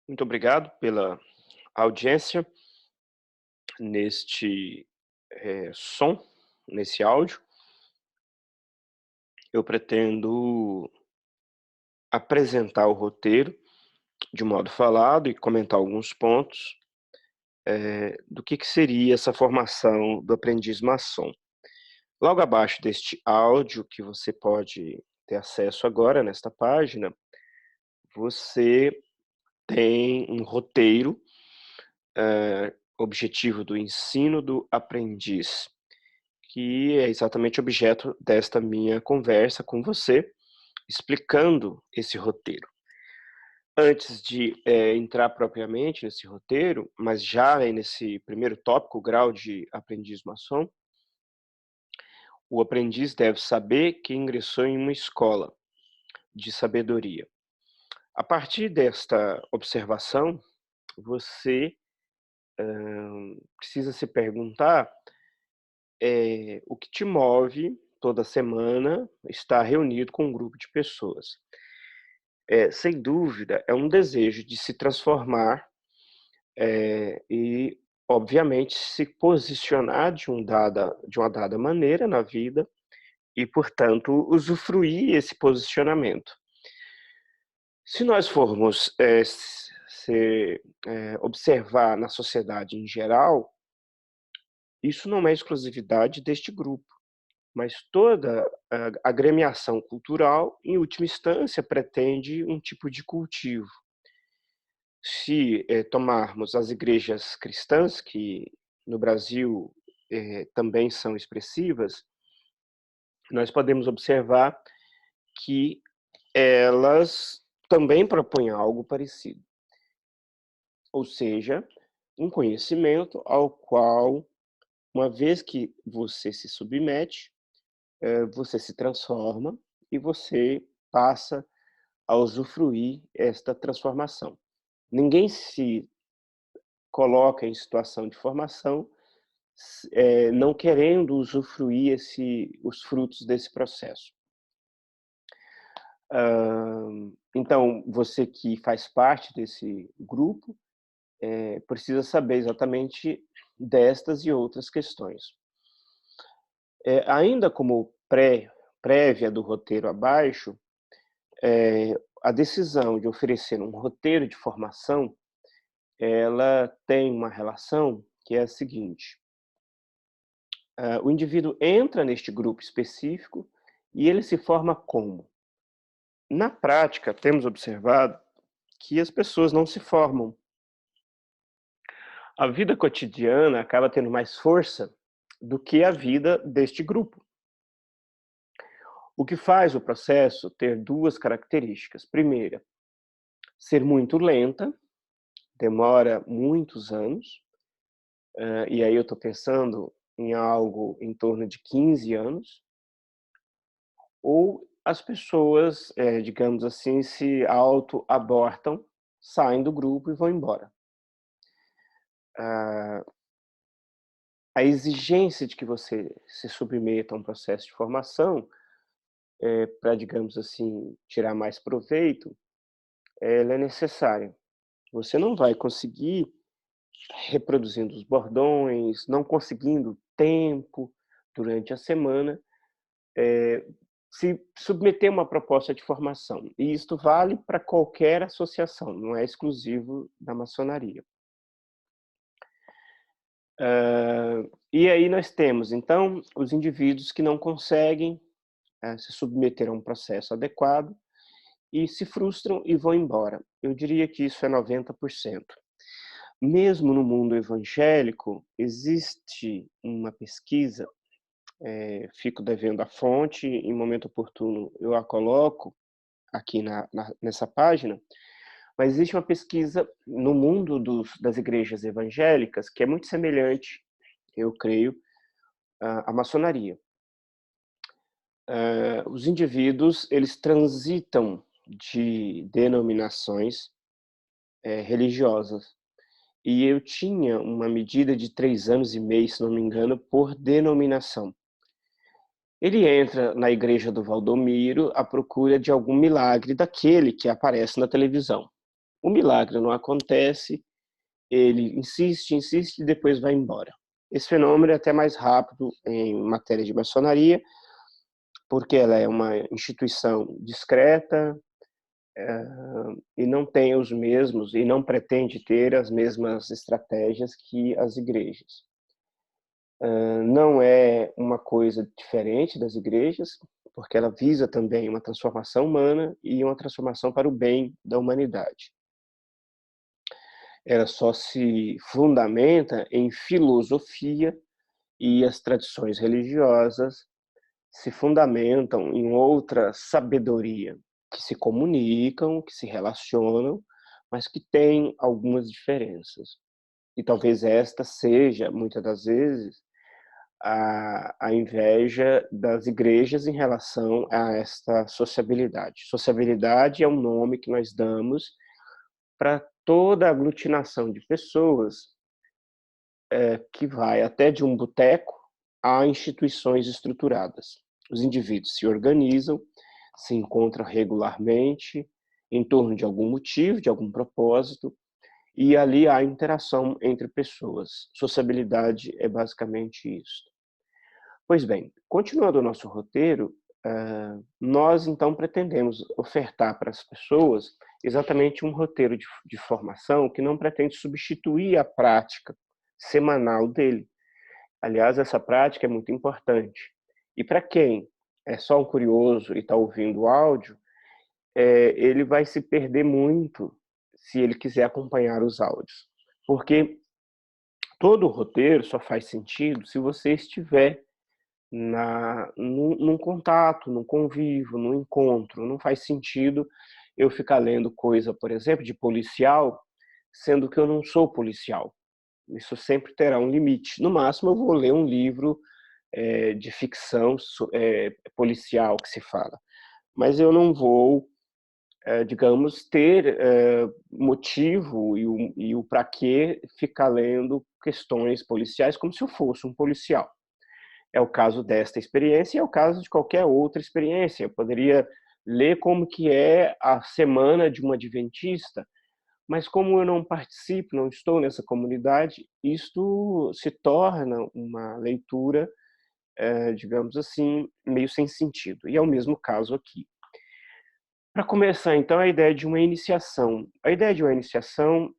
Muito obrigado pela audiência neste som, nesse áudio. Eu pretendo apresentar o roteiro de modo falado e comentar alguns pontos do que seria essa formação do aprendiz maçom. Logo abaixo deste áudio, que você pode ter acesso agora nesta página, você tem um roteiro, objetivo do ensino do aprendiz, que é exatamente objeto desta minha conversa com você, explicando esse roteiro. Antes de entrar propriamente nesse roteiro, mas já nesse primeiro tópico, o grau de aprendiz maçom, o aprendiz deve saber que ingressou em uma escola de sabedoria. A partir desta observação, você precisa se perguntar o que te move toda semana estar reunido com um grupo de pessoas. Sem dúvida, é um desejo de se transformar, e obviamente se posicionar de uma dada maneira na vida e, portanto, usufruir esse posicionamento. Se nós formos, observar na sociedade em geral, isso não é exclusividade deste grupo, mas toda a agremiação cultural, em última instância, pretende um tipo de cultivo. Se tomarmos as igrejas cristãs, que no Brasil também são expressivas, nós podemos observar que elas também propõem algo parecido, ou seja, um conhecimento ao qual, uma vez que você se submete, você se transforma e você passa a usufruir esta transformação. Ninguém se coloca em situação de formação não querendo usufruir os frutos desse processo. Então, você que faz parte desse grupo, precisa saber exatamente destas e outras questões. Ainda como prévia do roteiro abaixo, a decisão de oferecer um roteiro de formação, ela tem uma relação que é a seguinte: o indivíduo entra neste grupo específico e ele se forma como? Na prática, temos observado que as pessoas não se formam. A vida cotidiana acaba tendo mais força do que a vida deste grupo. O que faz o processo ter duas características. Primeira, ser muito lenta, demora muitos anos, e aí eu estou pensando em algo em torno de 15 anos, ou as pessoas, digamos assim, se auto-abortam, saem do grupo e vão embora. A exigência de que você se submeta a um processo de formação, para, digamos assim, tirar mais proveito, ela é necessária. Você não vai conseguir reproduzindo os bordões, não conseguindo tempo durante a semana, se submeter a uma proposta de formação. E isto vale para qualquer associação, não é exclusivo da maçonaria. E aí nós temos, então, os indivíduos que não conseguem se submeter a um processo adequado e se frustram e vão embora. Eu diria que isso é 90%. Mesmo no mundo evangélico, existe uma pesquisa, fico devendo a fonte, em momento oportuno eu a coloco aqui nessa página, mas existe uma pesquisa no mundo das igrejas evangélicas que é muito semelhante, eu creio, à maçonaria. Os indivíduos, eles transitam de denominações religiosas. E eu tinha uma medida de 3 anos e meio, se não me engano, por denominação. Ele entra na igreja do Valdomiro à procura de algum milagre daquele que aparece na televisão. O milagre não acontece, ele insiste, insiste e depois vai embora. Esse fenômeno é até mais rápido em matéria de maçonaria, porque ela é uma instituição discreta, e não tem os mesmos, e não pretende ter as mesmas estratégias que as igrejas. Não é uma coisa diferente das igrejas, porque ela visa também uma transformação humana e uma transformação para o bem da humanidade. Ela só se fundamenta em filosofia e as tradições religiosas se fundamentam em outra sabedoria, que se comunicam, que se relacionam, mas que têm algumas diferenças. E talvez esta seja, muitas das vezes, a inveja das igrejas em relação a esta sociabilidade. Sociabilidade é um nome que nós damos para toda a aglutinação de pessoas que vai até de um boteco a instituições estruturadas. Os indivíduos se organizam, se encontram regularmente em torno de algum motivo, de algum propósito, e ali há interação entre pessoas. Sociabilidade é basicamente isso. Pois bem, continuando o nosso roteiro, nós então pretendemos ofertar para as pessoas exatamente um roteiro de formação que não pretende substituir a prática semanal dele. Aliás, essa prática é muito importante. E para quem é só um curioso e está ouvindo o áudio, ele vai se perder muito se ele quiser acompanhar os áudios. Porque todo o roteiro só faz sentido se você estiver num contato, num convívio, num encontro. Não faz sentido eu ficar lendo coisa, por exemplo, de policial, sendo que eu não sou policial. Isso sempre terá um limite. No máximo, eu vou ler um livro de ficção policial que se fala. Mas eu não vou, digamos, ter motivo e o para que ficar lendo questões policiais como se eu fosse um policial. É o caso desta experiência e é o caso de qualquer outra experiência. Eu poderia ler como que é a semana de um adventista, mas como eu não participo, não estou nessa comunidade, isto se torna uma leitura, digamos assim, meio sem sentido. E é o mesmo caso aqui. Para começar, então, a ideia de uma iniciação. A ideia de uma iniciação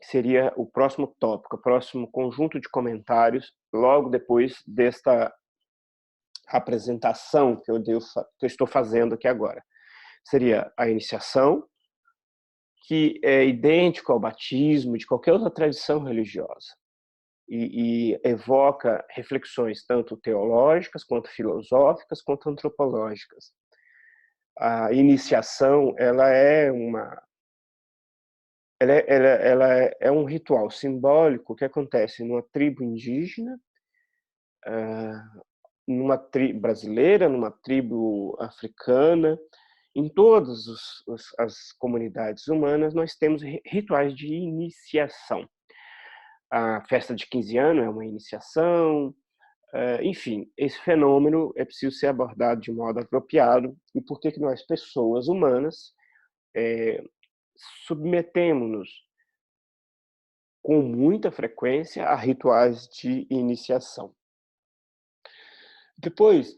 seria o próximo tópico, o próximo conjunto de comentários, logo depois desta apresentação que eu estou fazendo aqui agora. Seria a iniciação, que é idêntico ao batismo de qualquer outra tradição religiosa e evoca reflexões tanto teológicas, quanto filosóficas, quanto antropológicas. A iniciação, ela é um ritual simbólico que acontece numa tribo indígena, numa tribo brasileira, numa tribo africana. Em todas as comunidades humanas, nós temos rituais de iniciação. A festa de 15 anos é uma iniciação, enfim, esse fenômeno é preciso ser abordado de modo apropriado. E por que nós, pessoas humanas, submetemos-nos com muita frequência a rituais de iniciação? Depois,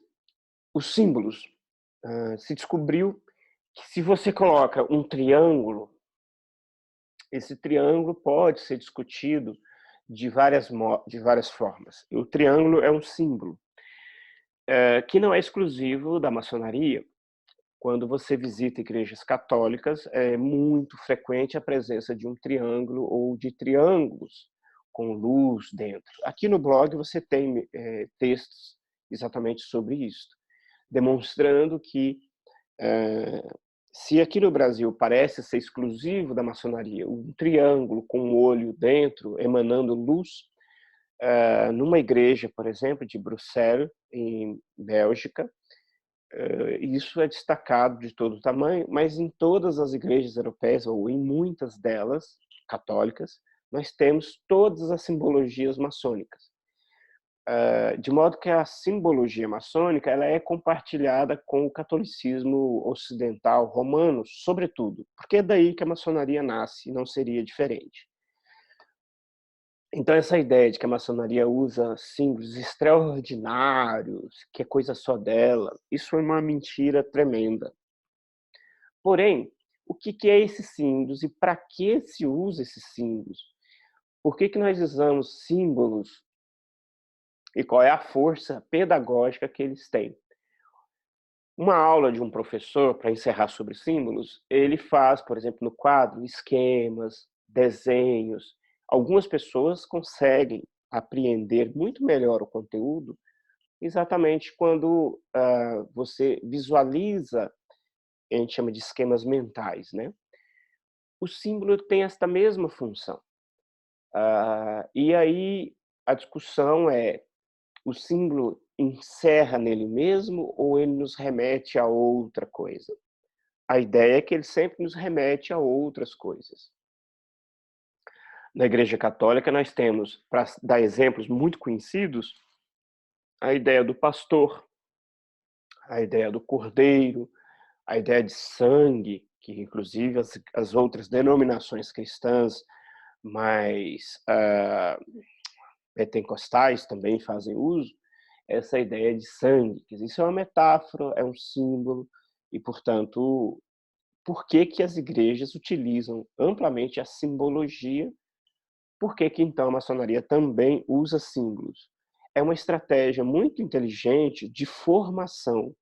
os símbolos. Se descobriu que se você coloca um triângulo, esse triângulo pode ser discutido de várias formas. O triângulo é um símbolo que não é exclusivo da maçonaria. Quando você visita igrejas católicas, é muito frequente a presença de um triângulo ou de triângulos com luz dentro. Aqui no blog você tem textos exatamente sobre isso, demonstrando que se aqui no Brasil parece ser exclusivo da maçonaria, um triângulo com um olho dentro, emanando luz, numa igreja, por exemplo, de Bruxelas, em Bélgica, isso é destacado de todo tamanho, mas em todas as igrejas europeias, ou em muitas delas, católicas, nós temos todas as simbologias maçônicas. de modo que a simbologia maçônica ela é compartilhada com o catolicismo ocidental romano, sobretudo, porque é daí que a maçonaria nasce, não seria diferente. Então essa ideia de que a maçonaria usa símbolos extraordinários, que é coisa só dela, isso é uma mentira tremenda. Porém, o que é esses símbolos e para que se usa esses símbolos? Por que nós usamos símbolos e qual é a força pedagógica que eles têm? Uma aula de um professor, para encerrar sobre símbolos, ele faz, por exemplo, no quadro, esquemas, desenhos. Algumas pessoas conseguem apreender muito melhor o conteúdo exatamente quando você visualiza, a gente chama de esquemas mentais, né? O símbolo tem esta mesma função. E aí a discussão é, o símbolo encerra nele mesmo ou ele nos remete a outra coisa? A ideia é que ele sempre nos remete a outras coisas. Na Igreja Católica nós temos, para dar exemplos muito conhecidos, a ideia do pastor, a ideia do cordeiro, a ideia de sangue, que inclusive as outras denominações cristãs mais pentecostais também fazem uso, essa ideia de sangue. Quer dizer, isso é uma metáfora, é um símbolo, e, portanto, por que as igrejas utilizam amplamente a simbologia? Por que então a maçonaria também usa símbolos? É uma estratégia muito inteligente de formação,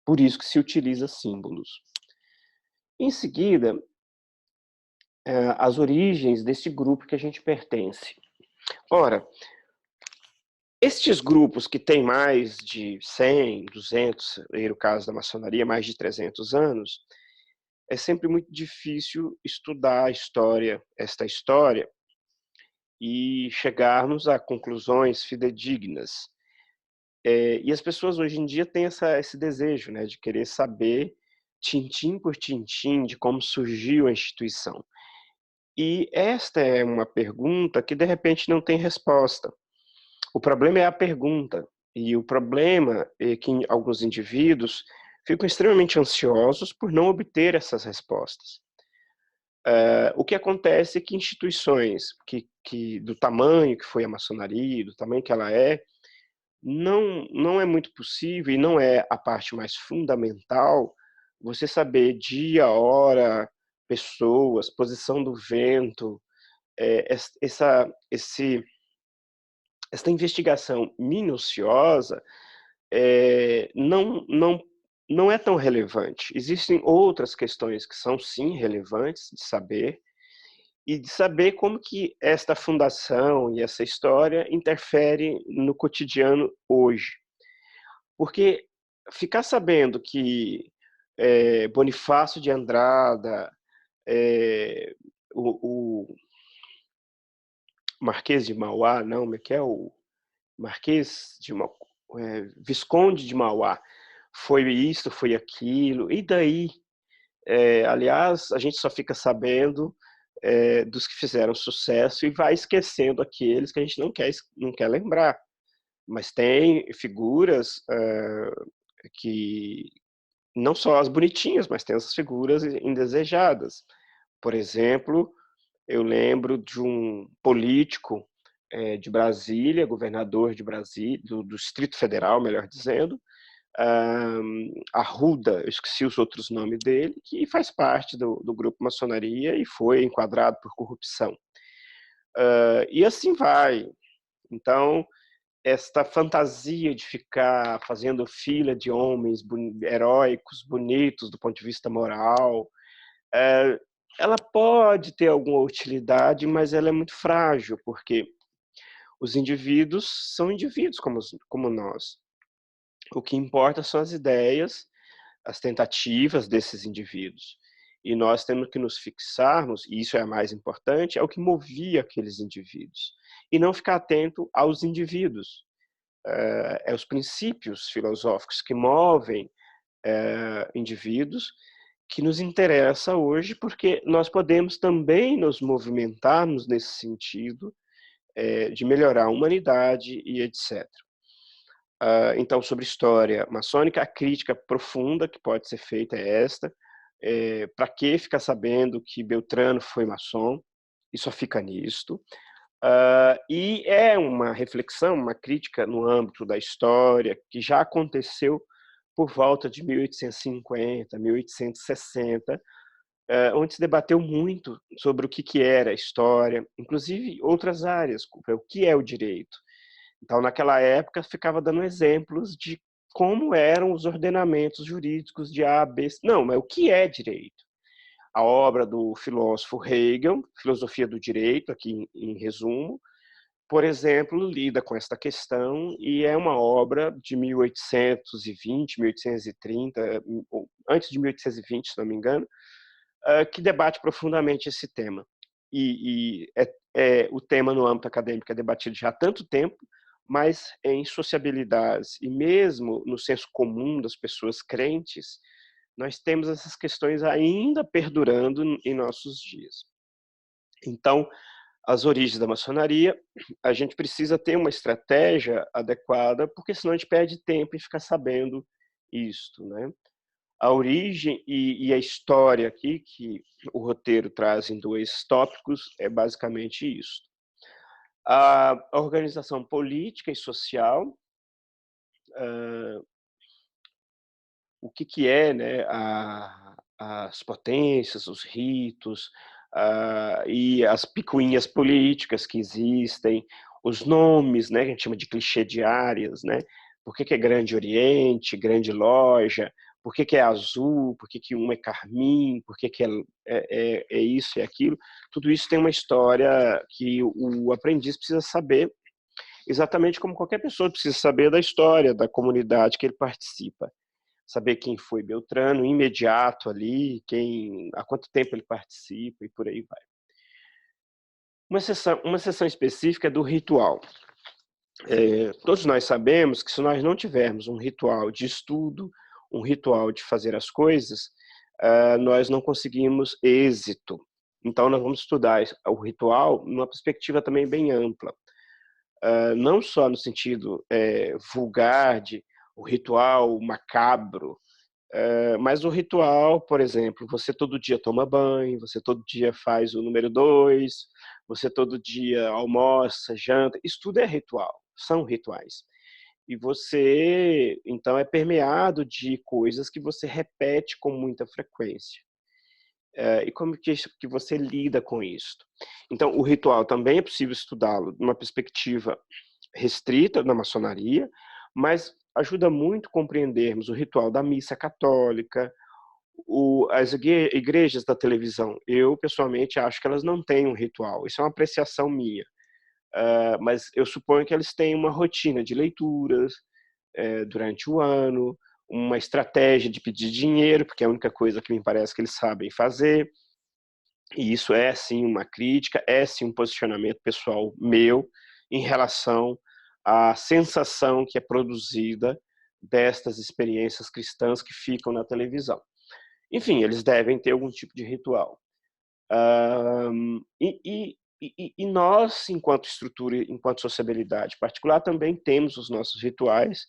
por isso que se utiliza símbolos. Em seguida, as origens desse grupo que a gente pertence. Ora, estes grupos que têm mais de 100, 200, no caso da maçonaria, mais de 300 anos, é sempre muito difícil estudar a história, esta história, e chegarmos a conclusões fidedignas. E as pessoas hoje em dia têm esse desejo, né, de querer saber, tintim por tintim, de como surgiu a instituição. E esta é uma pergunta que, de repente, não tem resposta. O problema é a pergunta, e o problema é que alguns indivíduos ficam extremamente ansiosos por não obter essas respostas. O que acontece é que instituições do tamanho que foi a maçonaria, do tamanho que ela é, não é muito possível, e não é a parte mais fundamental, você saber dia, hora, pessoas, posição do vento, esta investigação minuciosa não é tão relevante. Existem outras questões que são, sim, relevantes de saber, e de saber como que esta fundação e essa história interfere no cotidiano hoje. Porque ficar sabendo que Bonifácio de Andrada, o Marquês de Mauá, não, como é que é? O Marquês de Mauá, Visconde de Mauá, foi isso, foi aquilo, e daí? Aliás, a gente só fica sabendo dos que fizeram sucesso e vai esquecendo aqueles que a gente não quer lembrar. Mas tem figuras que, não só as bonitinhas, mas tem as figuras indesejadas. Por exemplo, eu lembro de um político de Brasília, governador de Brasília, do Distrito Federal, melhor dizendo, Arruda, eu esqueci os outros nomes dele, que faz parte do grupo maçonaria e foi enquadrado por corrupção. E assim vai. Então, esta fantasia de ficar fazendo fila de homens heróicos, bonitos do ponto de vista moral, ela pode ter alguma utilidade, mas ela é muito frágil, porque os indivíduos são indivíduos como nós. O que importa são as ideias, as tentativas desses indivíduos. E nós temos que nos fixarmos, e isso é mais importante, é o que movia aqueles indivíduos. E não ficar atento aos indivíduos. Os princípios filosóficos que movem indivíduos que nos interessa hoje, porque nós podemos também nos movimentarmos nesse sentido, de melhorar a humanidade e etc. Então, sobre história maçônica, a crítica profunda que pode ser feita é esta: para que ficar sabendo que Beltrano foi maçom? E só fica nisto. E é uma reflexão, uma crítica no âmbito da história que já aconteceu por volta de 1850, 1860, onde se debateu muito sobre o que era a história, inclusive outras áreas, o que é o direito. Então, naquela época, ficava dando exemplos de como eram os ordenamentos jurídicos de A, B. Não, mas o que é direito? A obra do filósofo Hegel, Filosofia do Direito, aqui em resumo, por exemplo, lida com esta questão e é uma obra de 1820, 1830, antes de 1820, se não me engano, que debate profundamente esse tema. O tema no âmbito acadêmico é debatido já há tanto tempo, mas em sociabilidades e mesmo no senso comum das pessoas crentes, nós temos essas questões ainda perdurando em nossos dias. Então, as origens da maçonaria, a gente precisa ter uma estratégia adequada, porque senão a gente perde tempo em ficar sabendo isto, né? A origem e a história aqui, que o roteiro traz em 2 tópicos, é basicamente isso. A organização política e social, o que é, né, as potências, os ritos, e as picuinhas políticas que existem, os nomes, né, que a gente chama de clichê de áreas, né? Por que é Grande Oriente, Grande Loja, por que é azul, por que um é carmim, por que é isso e aquilo. Tudo isso tem uma história que o aprendiz precisa saber, exatamente como qualquer pessoa precisa saber da história da comunidade que ele participa. Saber quem foi Beltrano, imediato ali, há quanto tempo ele participa e por aí vai. Uma sessão específica é do ritual. Todos nós sabemos que se nós não tivermos um ritual de estudo, um ritual de fazer as coisas, nós não conseguimos êxito. Então, nós vamos estudar o ritual numa perspectiva também bem ampla. Não só no sentido vulgar de o ritual macabro, mas o ritual, por exemplo, você todo dia toma banho, você todo dia faz o número 2, você todo dia almoça, janta, isso tudo é ritual, são rituais. E você, então, é permeado de coisas que você repete com muita frequência. E como que você lida com isso? Então, o ritual também é possível estudá-lo numa perspectiva restrita na maçonaria, mas ajuda muito a compreendermos o ritual da missa católica, as igrejas da televisão. Eu, pessoalmente, acho que elas não têm um ritual. Isso é uma apreciação minha. Mas eu suponho que eles têm uma rotina de leituras durante o ano, uma estratégia de pedir dinheiro, porque é a única coisa que me parece que eles sabem fazer. E isso é, sim, uma crítica, é, sim, um posicionamento pessoal meu em relação à sensação que é produzida destas experiências cristãs que ficam na televisão. Enfim, eles devem ter algum tipo de ritual. E nós, enquanto estrutura, enquanto sociabilidade particular, também temos os nossos rituais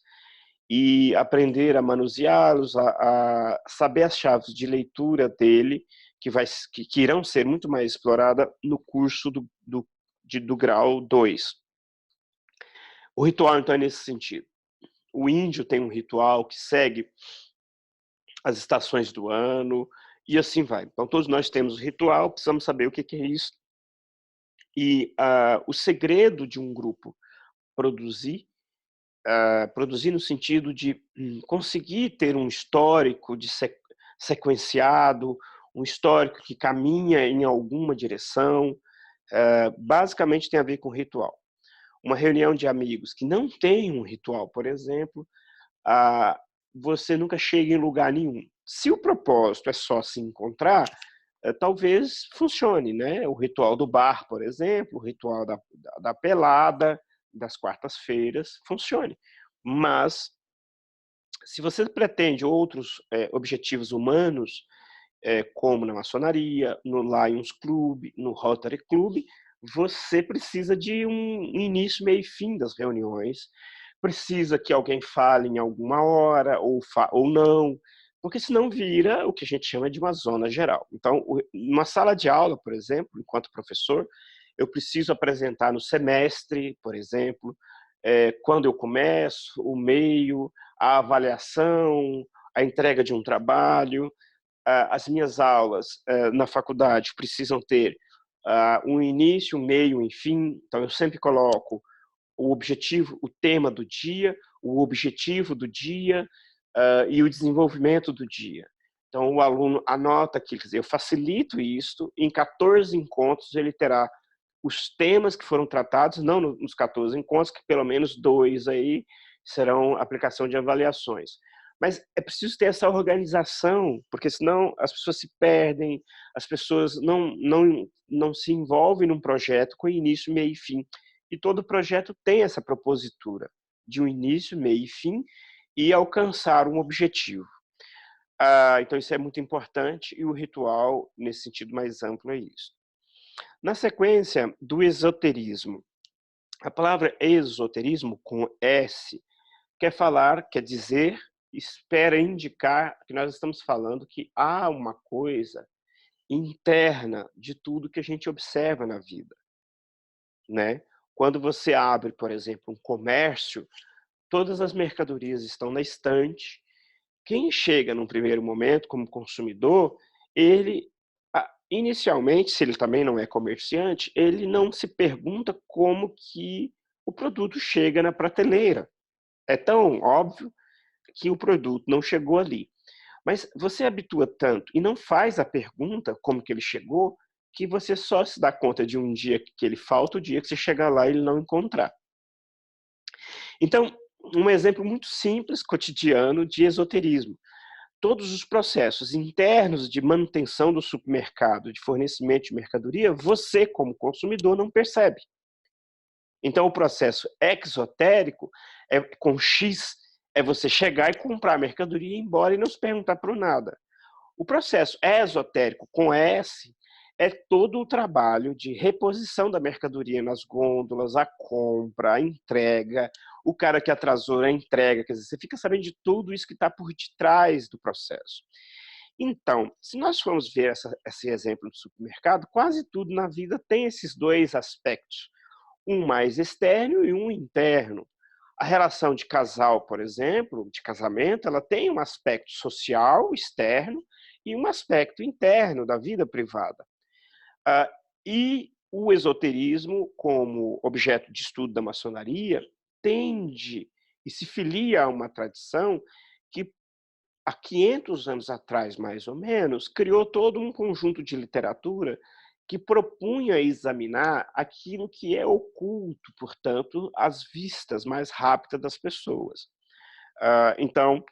e aprender a manuseá-los, a saber as chaves de leitura dele, que irão ser muito mais exploradas no curso do grau 2. O ritual, então, é nesse sentido. O índio tem um ritual que segue as estações do ano, e assim vai. Então, todos nós temos o ritual, precisamos saber o que é isso. E o segredo de um grupo produzir, produzir no sentido de conseguir ter um histórico sequenciado, um histórico que caminha em alguma direção, basicamente tem a ver com ritual. Uma reunião de amigos que não tem um ritual, por exemplo, você nunca chega em lugar nenhum. Se o propósito é só se encontrar, talvez funcione, né? O ritual do bar, por exemplo, o ritual da pelada, das quartas-feiras, funcione. Mas, se você pretende outros objetivos humanos, como na maçonaria, no Lions Club, no Rotary Club, você precisa de um início, meio e fim das reuniões, precisa que alguém fale em alguma hora ou não, porque senão vira o que a gente chama de uma zona geral. Então, numa sala de aula, por exemplo, enquanto professor, eu preciso apresentar no semestre, por exemplo, quando eu começo, o meio, a avaliação, a entrega de um trabalho. As minhas aulas na faculdade precisam ter um início, um meio, um fim. Então, eu sempre coloco o objetivo, o tema do dia, o objetivo do dia e o desenvolvimento do dia. Então, o aluno anota aqui, quer dizer, eu facilito isso, em 14 encontros ele terá os temas que foram tratados, não nos 14 encontros, que pelo menos 2 aí serão aplicação de avaliações. Mas é preciso ter essa organização, porque senão as pessoas se perdem, as pessoas não se envolvem num projeto com início, meio e fim. E todo projeto tem essa propositura de um início, meio e fim e alcançar um objetivo. Então isso é muito importante e o ritual, nesse sentido mais amplo, é isso. Na sequência do esoterismo, a palavra esoterismo, com S, quer dizer, espera indicar que nós estamos falando que há uma coisa interna de tudo que a gente observa na vida, né? Quando você abre, por exemplo, um comércio, todas as mercadorias estão na estante. Quem chega num primeiro momento como consumidor, ele inicialmente, se ele também não é comerciante, ele não se pergunta como que o produto chega na prateleira. É tão óbvio que o produto não chegou ali. Mas você habitua tanto e não faz a pergunta como que ele chegou, que você só se dá conta de um dia que ele falta, o dia que você chegar lá e ele não encontrar. Então, um exemplo muito simples, cotidiano, de esoterismo. Todos os processos internos de manutenção do supermercado, de fornecimento de mercadoria, você, como consumidor, não percebe. Então, o processo exotérico, com X, é você chegar e comprar a mercadoria e ir embora e não se perguntar por nada. O processo esotérico, com S, é todo o trabalho de reposição da mercadoria nas gôndolas, a compra, a entrega, o cara que atrasou a entrega, quer dizer, você fica sabendo de tudo isso que está por detrás do processo. Então, se nós formos ver esse exemplo do supermercado, quase tudo na vida tem esses dois aspectos, um mais externo e um interno. A relação de casal, por exemplo, de casamento, ela tem um aspecto social, externo, e um aspecto interno da vida privada. E o esoterismo, como objeto de estudo da maçonaria, tende e se filia a uma tradição que, há 500 anos atrás, mais ou menos, criou todo um conjunto de literatura que propunha examinar aquilo que é oculto, portanto, às vistas mais rápidas das pessoas. Então,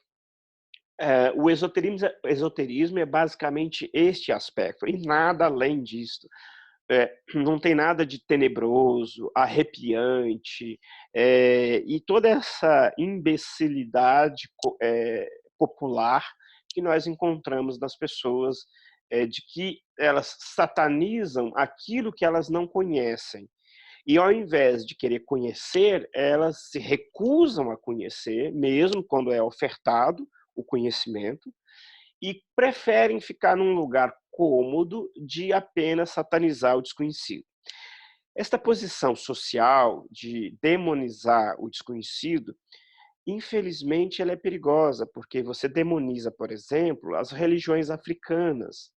o esoterismo é basicamente este aspecto, e nada além disso. Não tem nada de tenebroso, arrepiante, e toda essa imbecilidade popular que nós encontramos nas pessoas, de que elas satanizam aquilo que elas não conhecem. E ao invés de querer conhecer, elas se recusam a conhecer, mesmo quando é ofertado o conhecimento, e preferem ficar num lugar cômodo de apenas satanizar o desconhecido. Esta posição social de demonizar o desconhecido, infelizmente, ela é perigosa, porque você demoniza, por exemplo, as religiões africanas,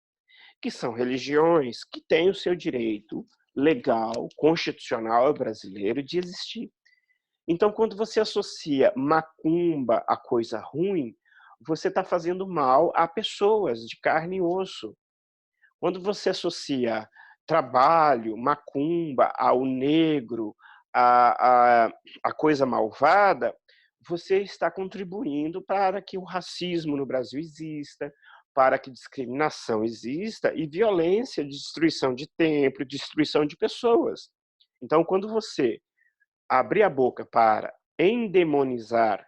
que são religiões que têm o seu direito legal, constitucional brasileiro de existir. Então, quando você associa macumba a coisa ruim, você está fazendo mal a pessoas de carne e osso. Quando você associa trabalho, macumba ao negro, a coisa malvada, você está contribuindo para que o racismo no Brasil exista, para que discriminação exista e violência, destruição de templo, destruição de pessoas. Então, quando você abrir a boca para endemonizar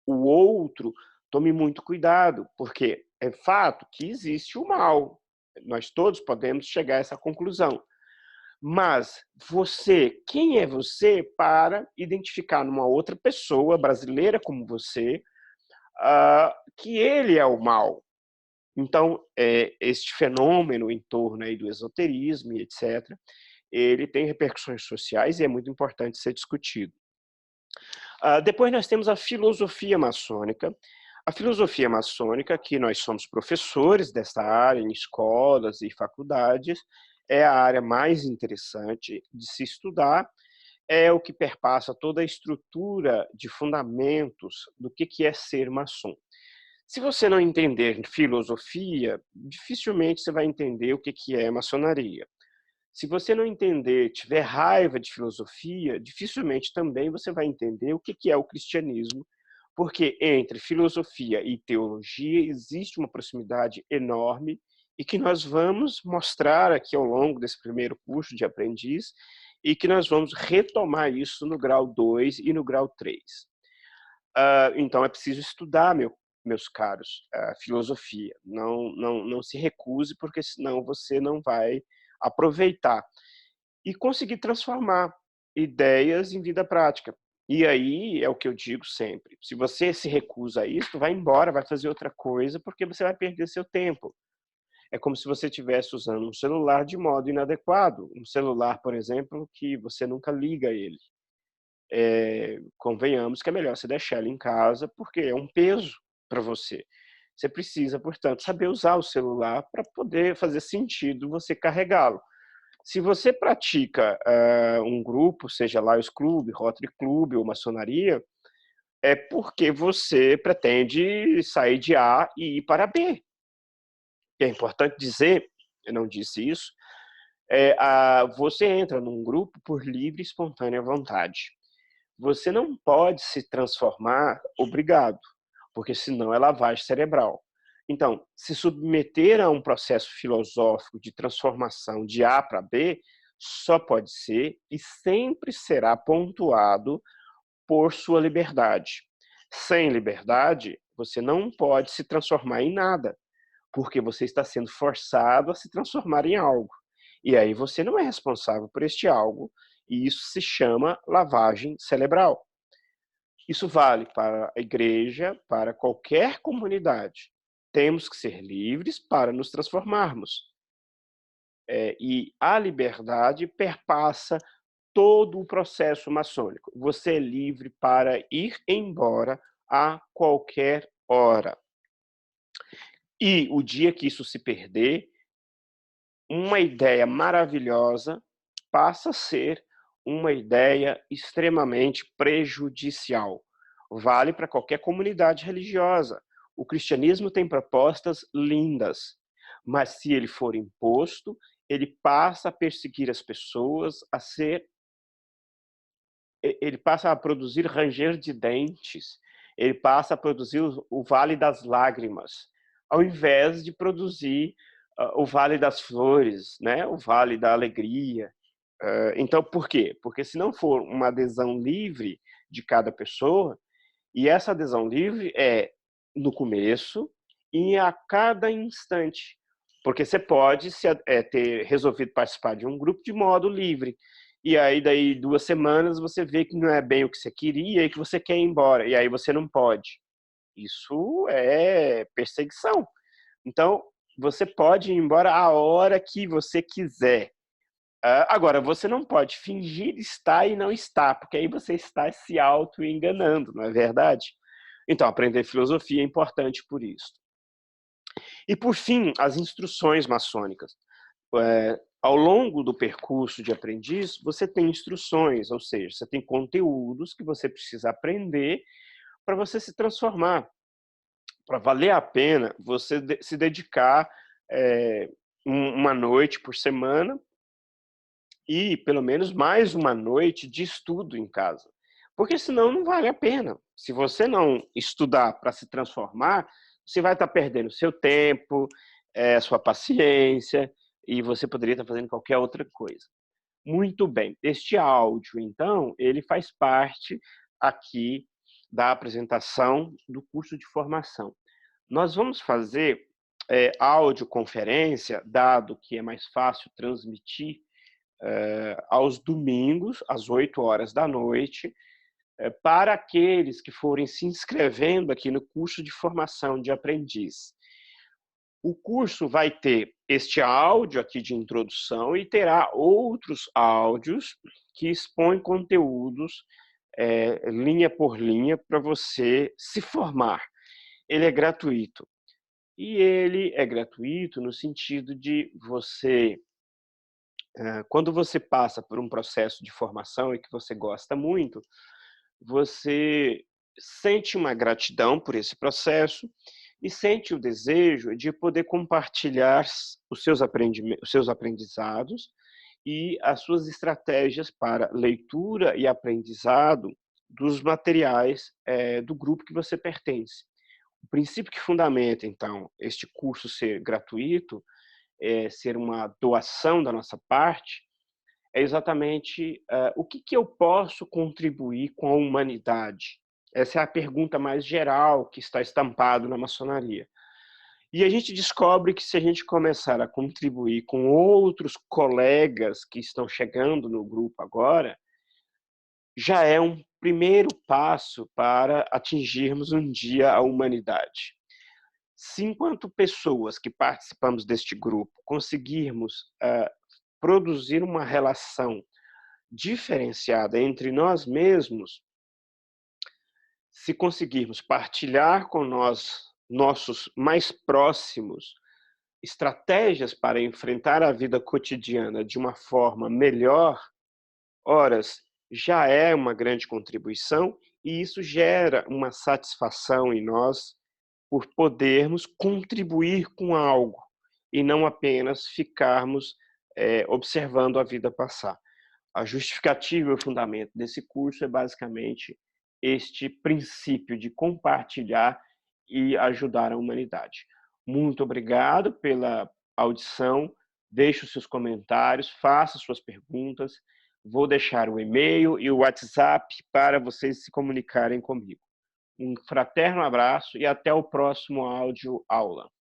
o outro, tome muito cuidado, porque é fato que existe o mal. Nós todos podemos chegar a essa conclusão. Mas você, quem é você para identificar numa outra pessoa brasileira como você, que ele é o mal? Então, este fenômeno em torno aí do esoterismo e etc., ele tem repercussões sociais e é muito importante ser discutido. Depois nós temos a filosofia maçônica. A filosofia maçônica, que nós somos professores dessa área em escolas e faculdades, é a área mais interessante de se estudar, é o que perpassa toda a estrutura de fundamentos do que é ser maçom. Se você não entender filosofia, dificilmente você vai entender o que é maçonaria. Se você não entender, tiver raiva de filosofia, dificilmente também você vai entender o que é o cristianismo, porque entre filosofia e teologia existe uma proximidade enorme e que nós vamos mostrar aqui ao longo desse primeiro curso de aprendiz e que nós vamos retomar isso no grau 2 e no grau 3. Então é preciso estudar, meus caros, a filosofia. Não se recuse, porque senão você não vai aproveitar e conseguir transformar ideias em vida prática. E aí é o que eu digo sempre: se você se recusa a isso, vai embora, vai fazer outra coisa, porque você vai perder seu tempo. É como se você estivesse usando um celular de modo inadequado, um celular, por exemplo, que você nunca liga ele. Convenhamos que é melhor você deixar ele em casa, porque é um peso para você. Você precisa, portanto, saber usar o celular para poder fazer sentido você carregá-lo. Se você pratica um grupo, seja Lions Club, Rotary Club ou maçonaria, é porque você pretende sair de A e ir para B. É importante dizer, eu não disse isso, você entra num grupo por livre e espontânea vontade. Você não pode se transformar obrigado, porque senão é lavagem cerebral. Então, se submeter a um processo filosófico de transformação de A para B só pode ser e sempre será pontuado por sua liberdade. Sem liberdade, você não pode se transformar em nada, porque você está sendo forçado a se transformar em algo. E aí você não é responsável por este algo, e isso se chama lavagem cerebral. Isso vale para a igreja, para qualquer comunidade. Temos que ser livres para nos transformarmos. E a liberdade perpassa todo o processo maçônico. Você é livre para ir embora a qualquer hora. E o dia que isso se perder, uma ideia maravilhosa passa a ser uma ideia extremamente prejudicial. Vale para qualquer comunidade religiosa. O cristianismo tem propostas lindas, mas se ele for imposto, ele passa a perseguir as pessoas, ele passa a produzir ranger de dentes, ele passa a produzir o vale das lágrimas, ao invés de produzir o vale das flores, né? O vale da alegria. Então, por quê? Porque se não for uma adesão livre de cada pessoa, e essa adesão livre é no começo e a cada instante, porque você pode ter resolvido participar de um grupo de modo livre, e aí daí 2 semanas você vê que não é bem o que você queria e que você quer ir embora, e aí você não pode. Isso é perseguição. Então, você pode ir embora a hora que você quiser. Agora, você não pode fingir estar e não estar, porque aí você está se auto-enganando, não é verdade? Então, aprender filosofia é importante por isso. E, por fim, as instruções maçônicas. Ao longo do percurso de aprendiz, você tem instruções, ou seja, você tem conteúdos que você precisa aprender para você se transformar, para valer a pena você se dedicar uma noite por semana e pelo menos mais uma noite de estudo em casa. Porque senão não vale a pena. Se você não estudar para se transformar, você vai estar perdendo seu tempo, sua paciência, e você poderia estar fazendo qualquer outra coisa. Muito bem. Este áudio, então, ele faz parte aqui da apresentação do curso de formação. Nós vamos fazer audioconferência, dado que é mais fácil transmitir aos domingos, às 20h, para aqueles que forem se inscrevendo aqui no curso de formação de aprendiz. O curso vai ter este áudio aqui de introdução e terá outros áudios que expõem conteúdos linha por linha para você se formar. Ele é gratuito. E ele é gratuito no sentido de você, quando você passa por um processo de formação e que você gosta muito, você sente uma gratidão por esse processo e sente o desejo de poder compartilhar os seus aprendizados e as suas estratégias para leitura e aprendizado dos materiais do grupo que você pertence. O princípio que fundamenta, então, este curso ser gratuito, ser uma doação da nossa parte, é exatamente o que eu posso contribuir com a humanidade? Essa é a pergunta mais geral que está estampado na maçonaria. E a gente descobre que se a gente começar a contribuir com outros colegas que estão chegando no grupo agora, já é um primeiro passo para atingirmos um dia a humanidade. Se enquanto pessoas que participamos deste grupo conseguirmos produzir uma relação diferenciada entre nós mesmos, se conseguirmos partilhar com nossos mais próximos estratégias para enfrentar a vida cotidiana de uma forma melhor, horas já é uma grande contribuição e isso gera uma satisfação em nós por podermos contribuir com algo e não apenas ficarmos observando a vida passar. A justificativa e o fundamento desse curso é basicamente este princípio de compartilhar e ajudar a humanidade. Muito obrigado pela audição, deixe os seus comentários, faça suas perguntas, vou deixar o e-mail e o WhatsApp para vocês se comunicarem comigo. Um fraterno abraço e até o próximo áudio aula.